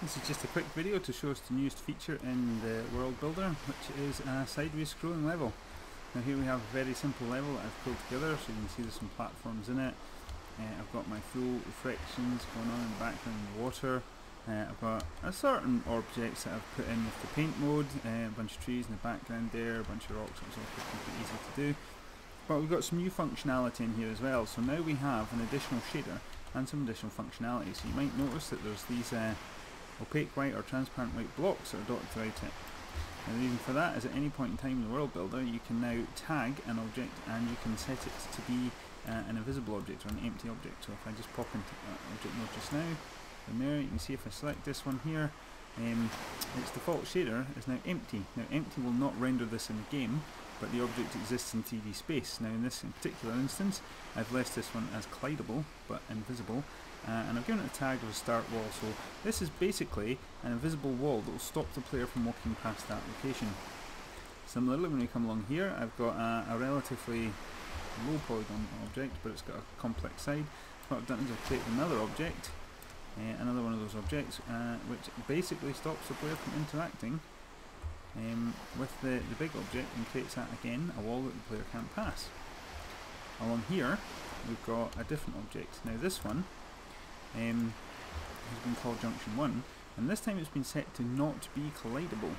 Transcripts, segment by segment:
This is just a quick video to show us the newest feature in the World Builder, which is a sideways scrolling level. Now here we have a very simple level that I've pulled together, so you can see there's some platforms in it. I've got my full reflections going on in the background in the water. I've got a certain objects that I've put in with the paint mode, a bunch of trees in the background there, a bunch of rocks, which is all pretty easy to do. But we've got some new functionality in here as well, so now we have an additional shader and some additional functionality. So you might notice that there's these opaque white or transparent white blocks that are dotted throughout it. Now the reason for that is at any point in time in the World Builder you can now tag an object and you can set it to be an invisible object or an empty object. So if I just pop into object mode just now, in there you can see if I select this one here, its default shader is now empty. Now empty will not render this in the game, but the object exists in 3D space. Now in this particular instance I've left this one as collidable but invisible, and I've given it a tag of a start wall. So this is basically an invisible wall that will stop the player from walking past that location. Similarly, when we come along here, I've got a relatively low polygon object, but it's got a complex side. What I've done is I've created another object, another one of those objects, which basically stops the player from interacting with the big object and creates that again, a wall that the player can't pass. Along here we've got a different object. Now this one has been called Junction 1, and this time it's been set to not be collidable.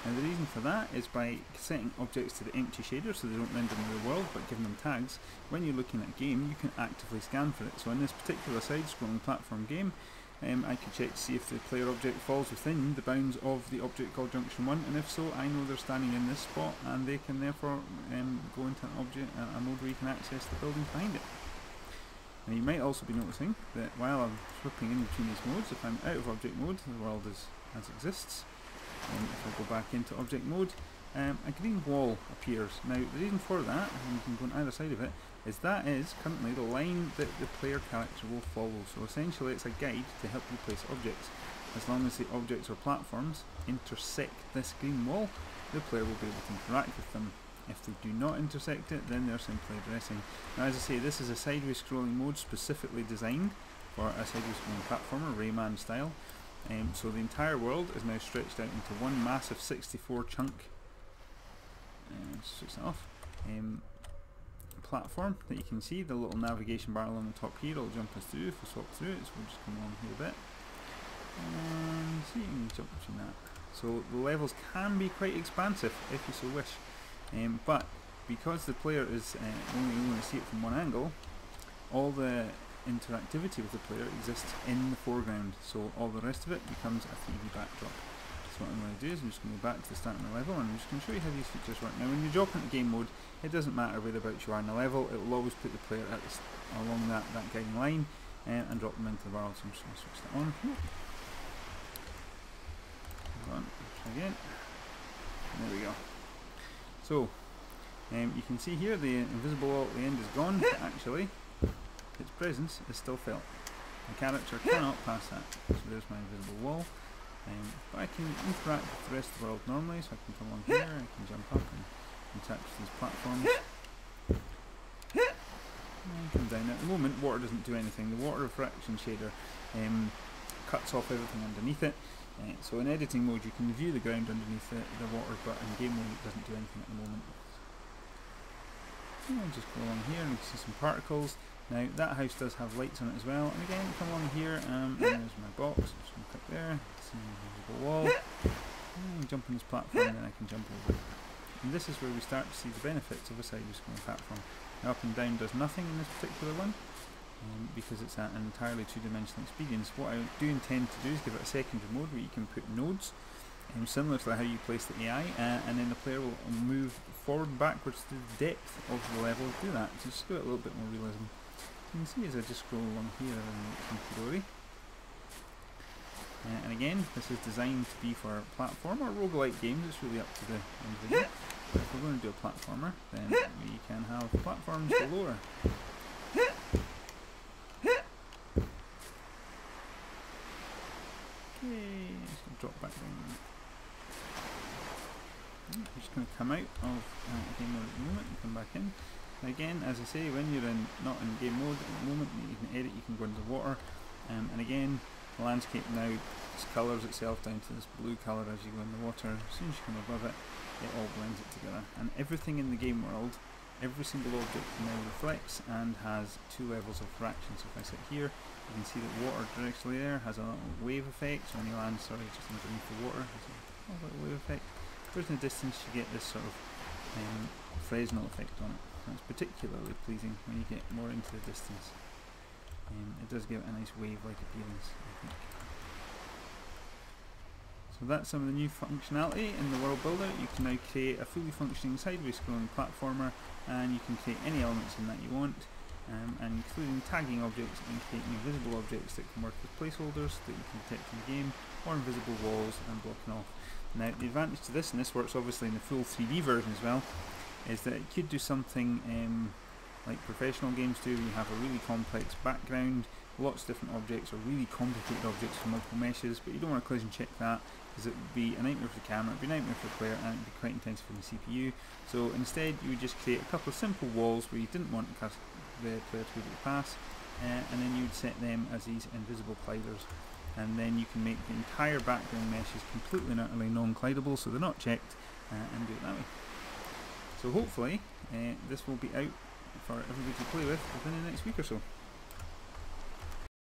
Now the reason for that is by setting objects to the empty shader so they don't render in the real world, but giving them tags. When you're looking at a game you can actively scan for it. So in this particular side-scrolling platform game, I can check to see if the player object falls within the bounds of the object called Junction 1, and if so, I know they're standing in this spot, and they can therefore go into an object, a mode where you can access the building behind it. Now you might also be noticing that while I'm flipping in between these modes, if I'm out of object mode, the world is as exists. If I go back into object mode, a green wall appears. Now the reason for that, and you can go on either side of it, is that is currently the line that the player character will follow. So essentially it's a guide to help you place objects. As long as the objects or platforms intersect this green wall, the player will be able to interact with them. If they do not intersect it, then they're simply addressing. Now as I say, this is a sideways scrolling mode specifically designed for a sideways scrolling platformer, Rayman style. So the entire world is now stretched out into one massive 64 chunk switch that off, platform that you can see. The little navigation bar along the top here will jump us through if we swap through it, so we'll just come along here a bit and see, you can jump between that. So the levels can be quite expansive if you so wish, but because the player is only going to see it from one angle, all the interactivity with the player exists in the foreground, so all the rest of it becomes a 3D backdrop. So what I'm going to do is I'm just going to go back to the start of the level, and I'm just going to show you how these features work. Now when you drop into game mode, it doesn't matter whereabouts you are in the level, it will always put the player at along that guiding line and drop them into the world. So I'm just going to switch that on. Hold on, try again. There we go. So you can see here the invisible wall at the end is gone, but actually its presence is still felt. The character cannot pass that. So there's my invisible wall. But I can interact with the rest of the world normally, so I can come along here, I can jump up and interact with these platforms. And come down. At the moment water doesn't do anything. The water refraction shader cuts off everything underneath it. So in editing mode you can view the ground underneath the water, but in game mode it doesn't do anything at the moment. I'll just go along here and you can see some particles. Now that house does have lights on it as well, and again come along here and there's my box. I'm just going to click there, see the invisible wall, and jump on this platform and then I can jump over it. And this is where we start to see the benefits of a sideways scrolling platform. Now up and down does nothing in this particular one, because it's an entirely two-dimensional experience. What I do intend to do is give it a secondary mode where you can put nodes, similar to how you place the AI, and then the player will move forward and backwards to the depth of the level to do that. So just give it a little bit more realism. You can see as I just scroll along here in Dory. And again, this is designed to be for platform or roguelike games. It's really up to the individual. But if we're going to do a platformer, then we can have platforms galore. Okay, just going to drop back down. I'm just going to come out of game mode at the moment and come back in. Again, as I say, when you're not in game mode at the moment, you can edit, you can go into water, and again, The landscape now colours itself down to this blue colour as you go in the water. As soon as you come above it, it all blends it together. And everything in the game world, every single object now reflects and has 2 levels of fraction. So if I sit here, you can see that water directly there has a little wave effect. So when you land, just underneath the water, there's a little wave effect. Whereas in the distance you get this sort of Fresnel effect on it. So it's particularly pleasing when you get more into the distance. It does give it a nice wave-like appearance, I think. So that's some of the new functionality in the World Builder. You can now create a fully functioning sideways scrolling platformer, and you can create any elements in that you want, and including tagging objects and creating invisible objects that can work as placeholders that you can detect in the game, or invisible walls and blocking off. Now the advantage to this, and this works obviously in the full 3D version as well, is that it could do something like professional games do. You have a really complex background, lots of different objects, or really complicated objects from multiple meshes, but you don't want to collision check that, because it would be a nightmare for the camera, it would be a nightmare for the player, and it would be quite intensive for the CPU. So instead you would just create a couple of simple walls where you didn't want the player to be able to pass, and then you would set them as these invisible colliders, and then you can make the entire background meshes completely and utterly non-collidable, so they're not checked, and do it that way. So hopefully this will be out for everybody to play with within the next week or so.